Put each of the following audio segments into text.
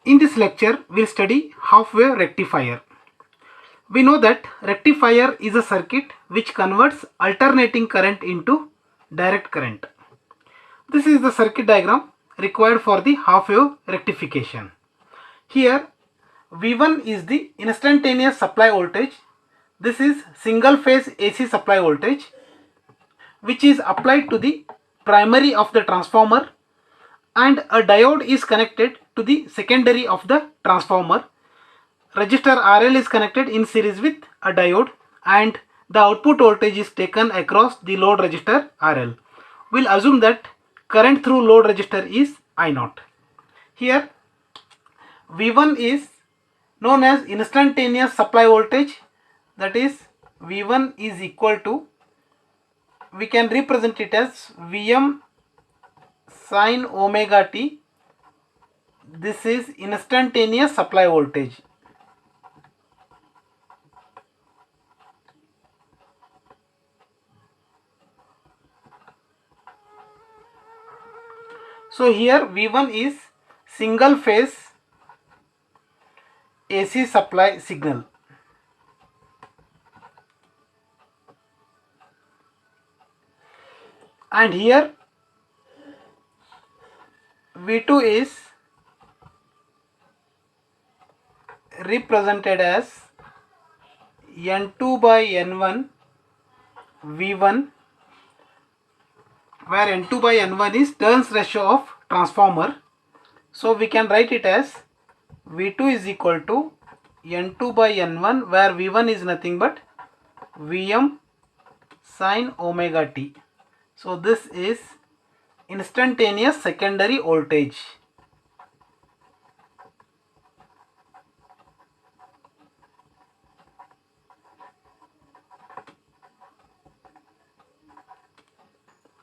In this lecture, we'll study half-wave rectifier. We know that rectifier is a circuit which converts alternating current into direct current. This is the circuit diagram required for the half-wave rectification. Here, V1 is the instantaneous supply voltage. This is single phase AC supply voltage which is applied to the primary of the transformer, and a diode is connected to the secondary of the transformer. Resistor RL is connected in series with a diode, and the output voltage is taken across the load resistor RL. We'll assume that current through load resistor is I0. Here V1 is known as instantaneous supply voltage, that is V1 is equal to, we can represent it as Vm sin omega t. This is instantaneous supply voltage. So here V1 is single phase AC supply signal. And here V2 is represented as N2 by N1 V1, where N2 by N1 is turns ratio of transformer. So we can write it as V2 is equal to N2 by N1, where V1 is nothing but Vm sin omega t. So this is instantaneous secondary voltage.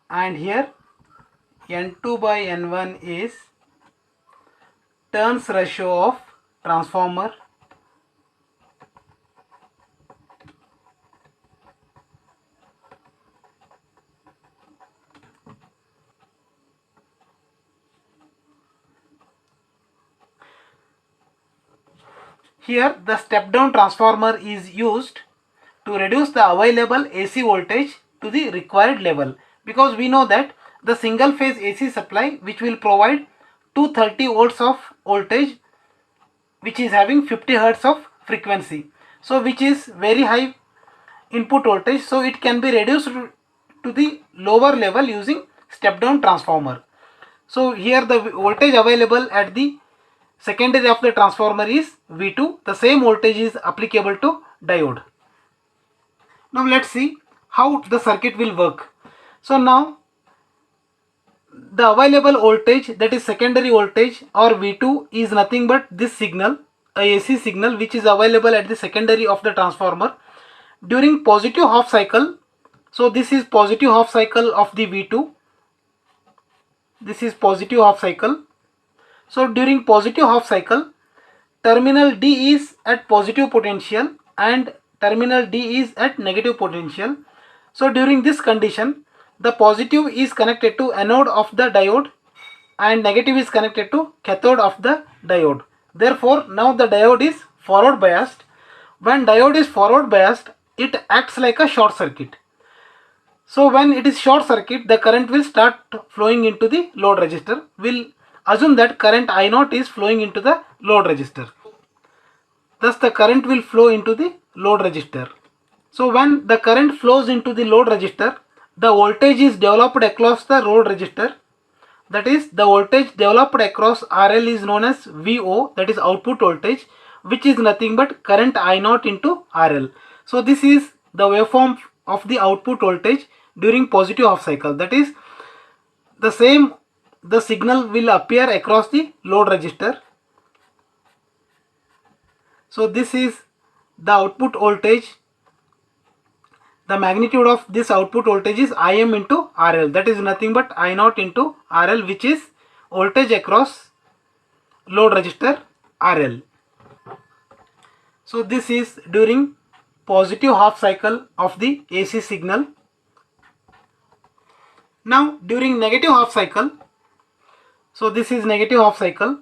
And here N2 by N1 is turns ratio of transformer. Here the step down transformer is used to reduce the available AC voltage to the required level, because we know that the single phase AC supply which will provide 230 volts of voltage which is having 50 hertz of frequency, so which is very high input voltage, so it can be reduced to the lower level using step down transformer. So here the voltage available at the secondary of the transformer is V2. The same voltage is applicable to diode. Now let's see how the circuit will work. So now the available voltage, that is secondary voltage or V2, is nothing but this signal, a AC signal which is available at the secondary of the transformer during positive half cycle. So this is positive half cycle of the V2. This is positive half cycle. So during positive half cycle, terminal D is at positive potential and terminal D is at negative potential. So during this condition, the positive is connected to anode of the diode and negative is connected to cathode of the diode. Therefore, now the diode is forward biased. When diode is forward biased, it acts like a short circuit. So when it is short circuit, the current will start flowing into the load resistor. We'll assume that current I0 is flowing into the load resistor. Thus the current will flow into the load resistor. So when the current flows into the load resistor, the voltage is developed across the load resistor. That is, the voltage developed across RL is known as VO, that is output voltage, which is nothing but current I0 into RL. So this is the waveform of the output voltage during positive half cycle. That is, the signal will appear across the load resistor. So this is the output voltage. The magnitude of this output voltage is Im into RL, that is nothing but I0 into RL, which is voltage across load resistor RL. So this is during positive half cycle of the AC signal. Now during negative half cycle, so this is negative half cycle.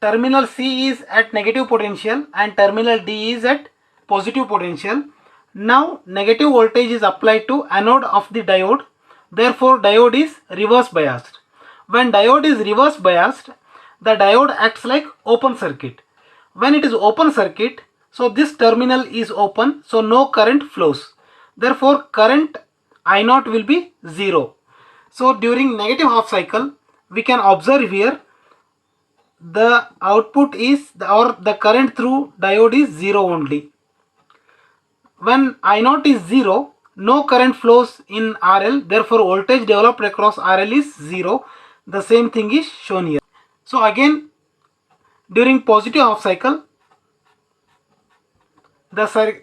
terminal C is at negative potential and terminal D is at positive potential. Now negative voltage is applied to anode of the diode. Therefore diode is reverse biased. When diode is reverse biased, the diode acts like open circuit. When it is open circuit, so this terminal is open, so no current flows. Therefore current I0 will be 0. So during negative half cycle, we can observe here the output is the current through diode is 0 only. When I0 is 0, no current flows in RL, therefore voltage developed across RL is 0. The same thing is shown here. So again, during positive half cycle, the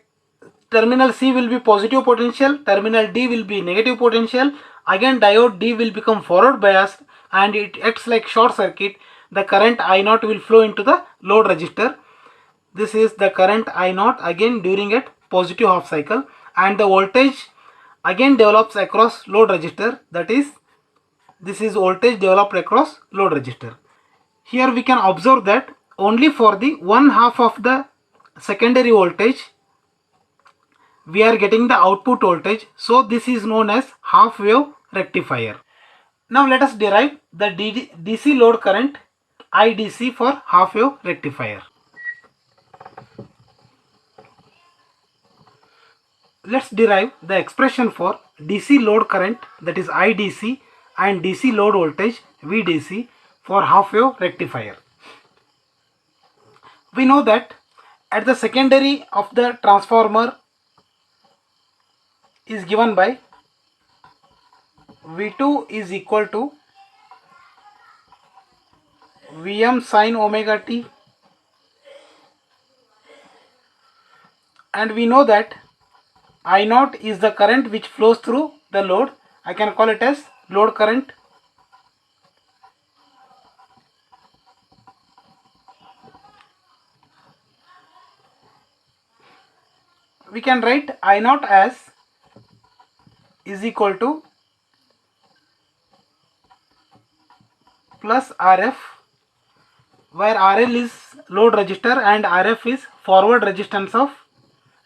terminal C will be positive potential, terminal D will be negative potential. Again diode D will become forward biased and it acts like short circuit. The current I0 will flow into the load resistor. This is the current I0 again during at positive half cycle, and the voltage again develops across load resistor, that is this is voltage developed across load resistor. Here we can observe that only for the one half of the secondary voltage we are getting the output voltage, so this is known as half wave rectifier. Now let us derive the DC load current IDC for half wave rectifier. Let's derive the expression for DC load current, that is IDC, and DC load voltage VDC for half wave rectifier. We know that at the secondary of the transformer is given by V2 is equal to Vm sin omega t, and we know that I0 is the current which flows through the load. I can call it as load current. We can write I0 as is equal to plus Rf, where RL is load resistor and Rf is forward resistance of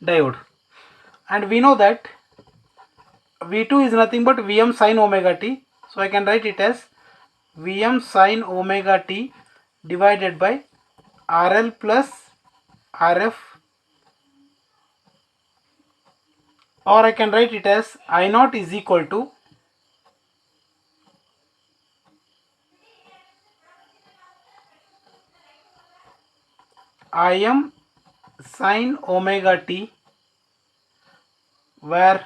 diode. And we know that V2 is nothing but Vm sin omega t. So I can write it as Vm sin omega t divided by RL plus Rf, or I can write it as I0 is equal to Im sin omega t, where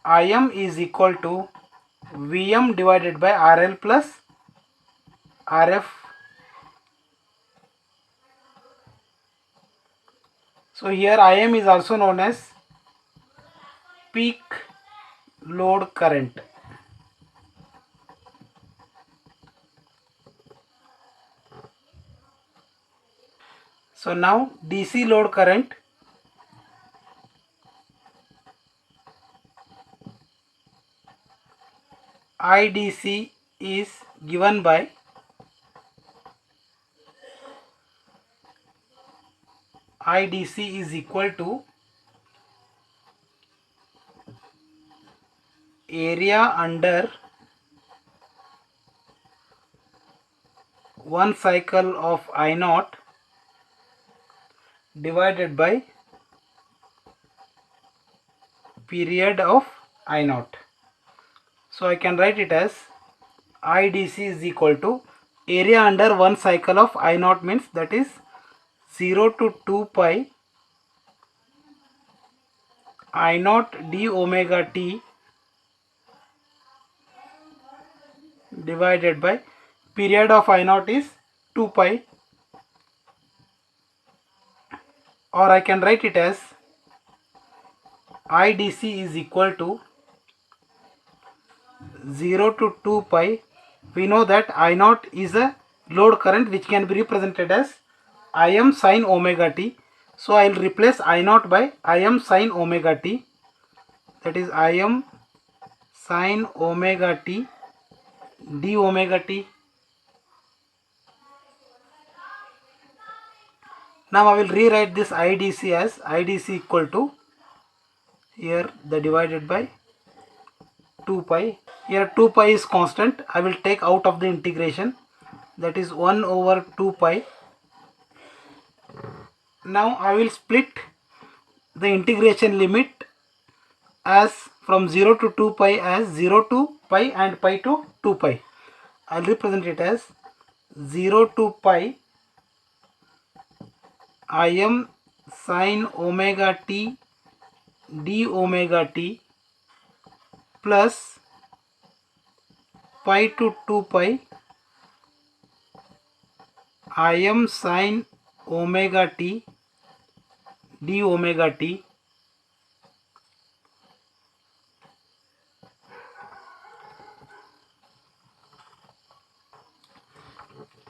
Im is equal to Vm divided by RL plus Rf. So here Im is also known as peak load current. So now DC load current IDC is given by IDC is equal to area under one cycle of I0 divided by period of I0. So I can write it as IDC is equal to area under one cycle of I0 means that is 0 to 2 pi I0 d omega t divided by period of I0 is 2 pi, or I can write it as IDC is equal to 0 to 2 pi. We know that I0 is a load current which can be represented as Im sin omega t. So I will replace I0 by Im sin omega t, that is Im sin omega t d omega t Now I will rewrite this IDC as IDC equal to, here the divided by 2 pi. Here 2 pi is constant. I will take out of the integration, that is 1 over 2 pi. Now I will split the integration limit as from 0 to 2 pi as 0 to pi and pi to 2 pi. I will represent it as 0 to pi Im sine omega t d omega t plus pi to 2 pi Im sine omega t d omega t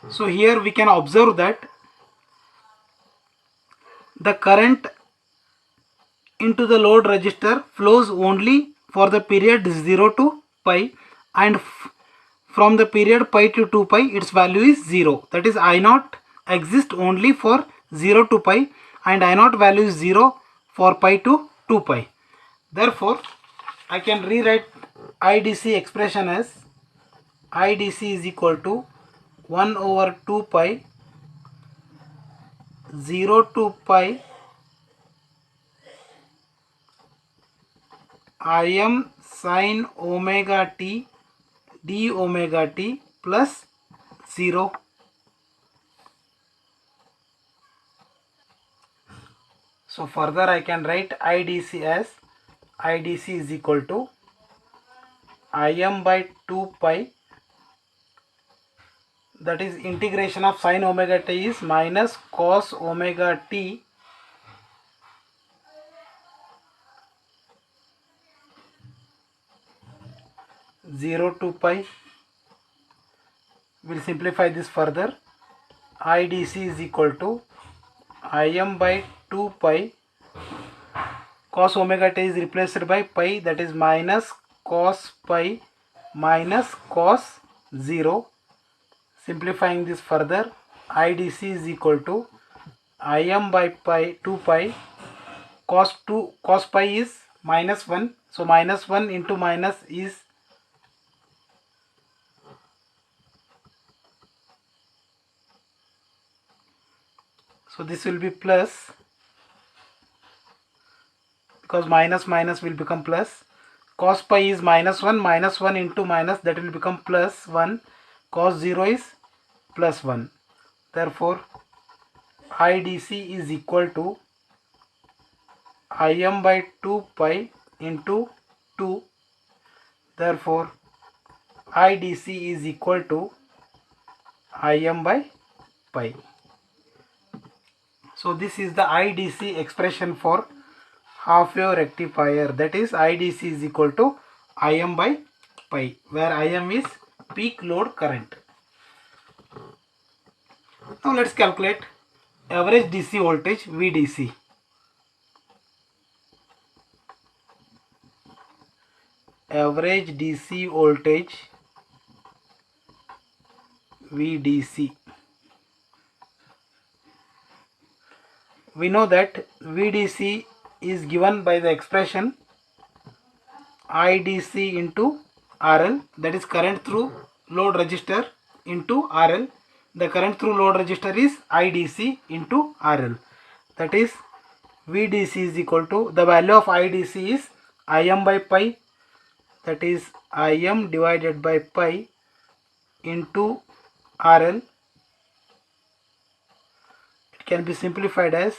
So here we can observe that the current into the load resistor flows only for the period 0 to pi, and from the period pi to 2 pi its value is 0. That is, I0 exists only for 0 to pi and I0 value is 0 for pi to 2 pi. Therefore, I can rewrite IDC expression as IDC is equal to 1 over 2 pi 0 to pi Im sine omega t d omega t plus 0. So further I can write IDC as IDC is equal to Im by 2 pi, that is integration of sine omega t is minus cos omega t zero to pi. We'll simplify this further. IDC is equal to Im by 2 pi cos omega t is replaced by pi, that is minus cos pi minus cos 0. Simplifying this further, IDC is equal to Im by pi 2 pi cos pi is minus 1, so minus 1 into minus is so this will be plus, because minus minus will become plus. Cos pi is minus 1 into minus, that will become plus 1. Cos 0 is plus 1. Therefore, IDC is equal to Im by 2 pi into 2. Therefore, IDC is equal to Im by pi. So this is the IDC expression for half wave rectifier, that is IDC is equal to Im by pi, where Im is peak load current. Now let's calculate average DC voltage VDC. Average DC voltage VDC. We know that VDC is given by the expression IDC into RL, that is current through load resistor into RL. The current through load resistor is IDC into RL. That is, VDC is equal to, the value of IDC is Im by pi, that is Im divided by pi into RL. It can be simplified as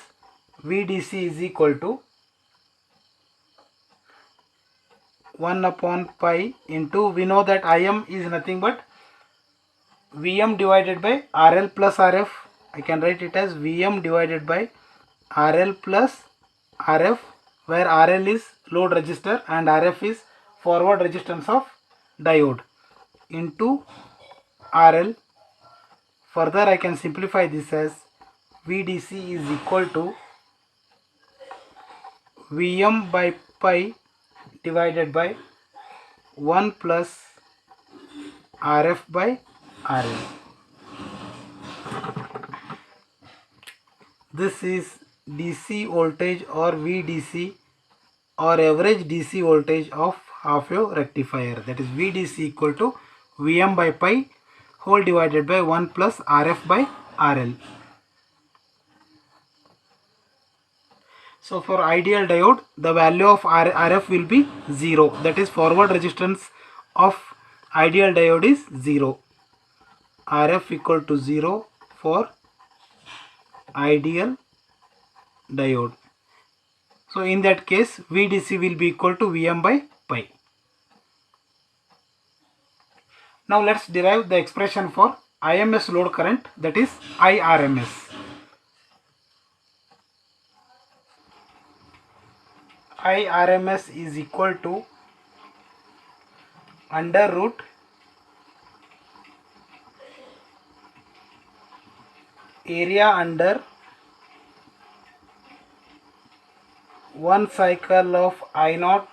VDC is equal to 1 upon pi into, we know that Im is nothing but Vm divided by RL plus RF. I can write it as Vm divided by RL plus RF, where RL is load resistor and RF is forward resistance of diode, into RL. Further I can simplify this as VDC is equal to Vm by pi divided by 1 plus RF by RL. this is DC voltage or VDC or average DC voltage of half wave rectifier, that is VDC equal to Vm by pi whole divided by 1 plus Rf by RL. So for ideal diode, the value of Rf will be 0, that is forward resistance of ideal diode is 0. Rf equal to 0 for ideal diode. So in that case, VDC will be equal to Vm by pi. Now let's derive the expression for IMS load current, that is IRMS. IRMS is equal to under root area under 1 cycle of I naught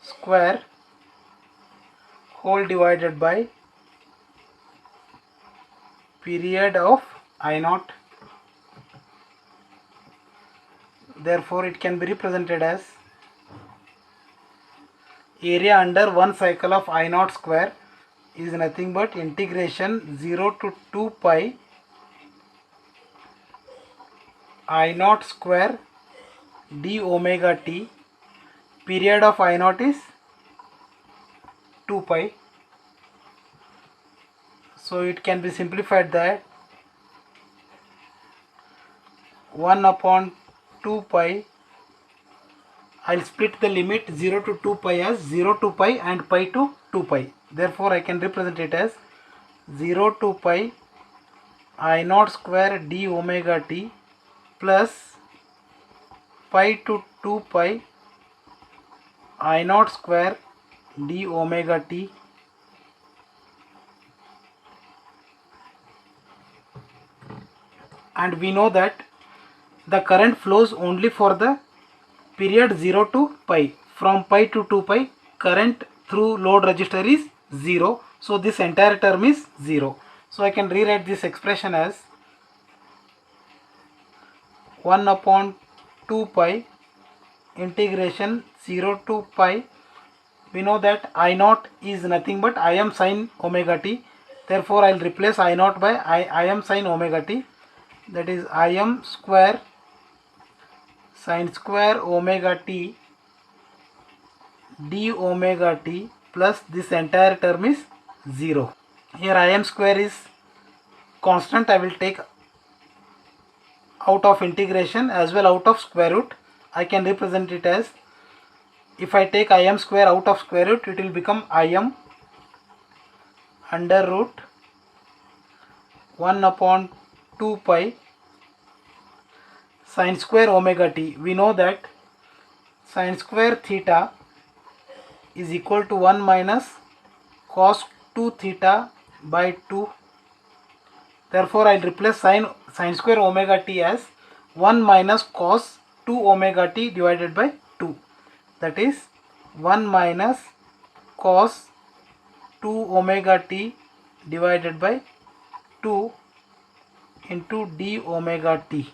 square whole divided by period of I naught. Therefore it can be represented as area under 1 cycle of I naught square is nothing but integration 0 to 2 pi I naught square d omega t. Period of I naught is 2 pi. So it can be simplified that 1 upon 2 pi, I'll split the limit 0 to 2 pi as 0 to pi and pi to 2 pi. Therefore I can represent it as 0 to pi I naught square d omega t plus pi to 2 pi I naught square d omega t and we know that the current flows only for the period 0 to pi. From pi to 2 pi, current through load resistor is 0. So this entire term is 0. So I can rewrite this expression as 1 upon 2 pi integration 0 to pi. We know that I naught is nothing but Im sin omega t. Therefore I will replace I naught by Im sin omega t, that is Im square sin square omega t d omega t plus this entire term is 0. Here Im square is constant, I will take out of integration as well out of square root. I can represent it as, if I take Im square out of square root, it will become Im under root 1 upon 2 pi sin square omega t. We know that sin square theta is equal to 1 minus cos 2 theta by 2. Therefore I will replace sin square omega t as 1 minus cos 2 omega t divided by 2, that is 1 minus cos 2 omega t divided by 2 into d omega t.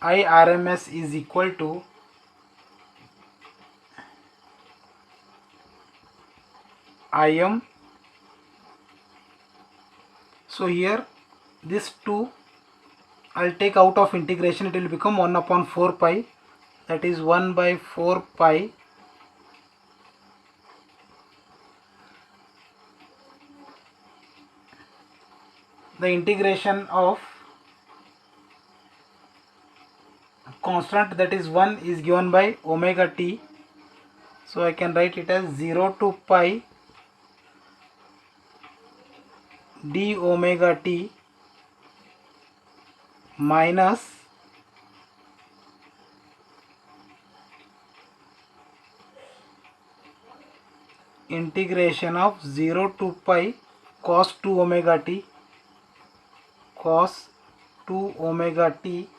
IRMS is equal to Im. So here this 2 I'll take out of integration, it will become 1 upon 4 pi, that is 1 by 4 pi the integration of constant, that is 1 is given by omega t. So I can write it as 0 to pi d omega t minus integration of 0 to pi cos 2 omega t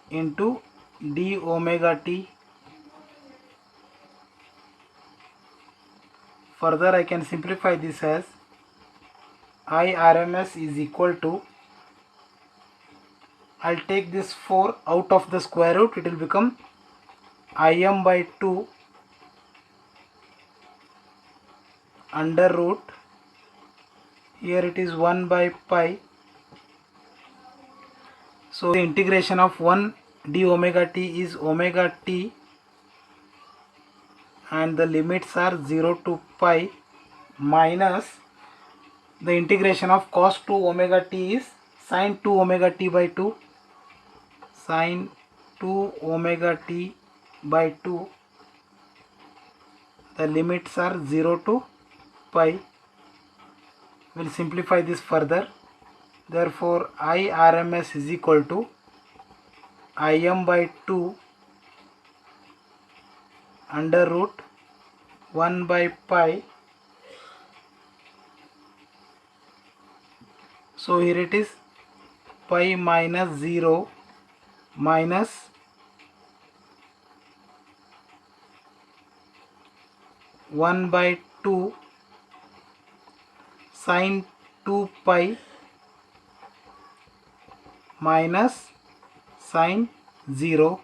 into d omega t. Further I can simplify this as IRMS is equal to, I'll take this 4 out of the square root, it will become Im by 2 under root, here it is 1 by pi. So the integration of 1 d omega t is omega t, and the limits are 0 to pi, minus the integration of cos 2 omega t is sin 2 omega t by 2, sin 2 omega t by 2, the limits are 0 to pi. We'll simplify this further. Therefore IRMS is equal to Im by 2 under root 1 by pi. So here it is pi minus 0 minus 1 by 2 sin 2 pi minus sin 0.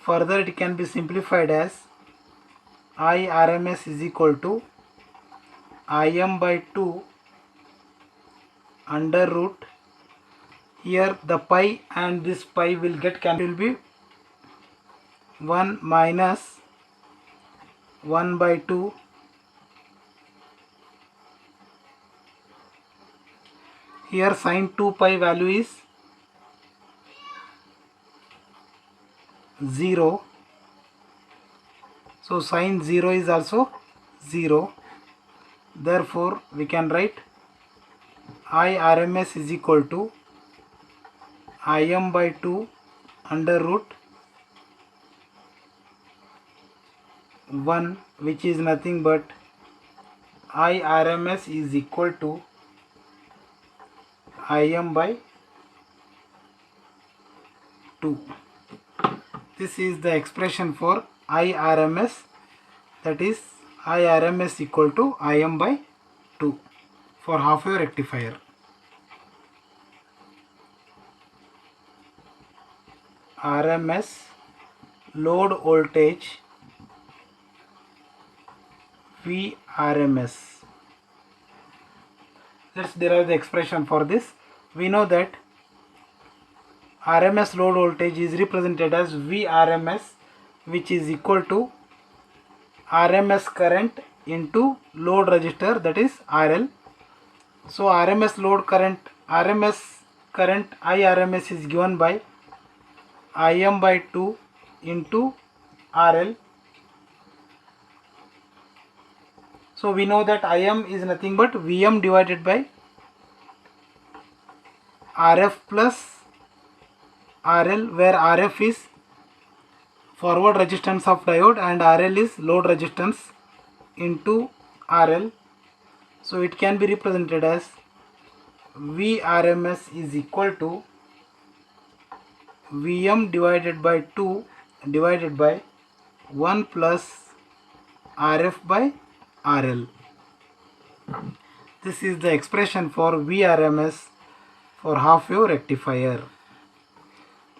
Further it can be simplified as IRMS is equal to Im by 2 under root, here the pi and this pi will get cancelled, will be 1 minus 1 by 2 here sin 2 pi value is 0, so sin 0 is also 0. Therefore we can write IRMS is equal to Im by 2 under root 1, which is nothing but IRMS is equal to Im by 2. This is the expression for IRMS, that is IRMS equal to Im by 2 for half wave rectifier. RMS load voltage VRMS. Let's derive the expression for this. We know that RMS load voltage is represented as VRMS, which is equal to RMS current into load resistor, that is RL. So RMS load current, RMS current IRMS is given by Im by 2 into RL. So we know that Im is nothing but Vm divided by Rf plus RL, where Rf is forward resistance of diode and RL is load resistance into RL. So it can be represented as VRMS is equal to Vm divided by 2 divided by 1 plus Rf by RL. This is the expression for VRMS for half wave rectifier.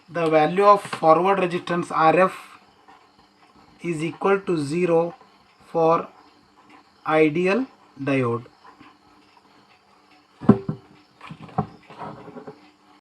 The value of forward resistance Rf is equal to 0 for ideal diode.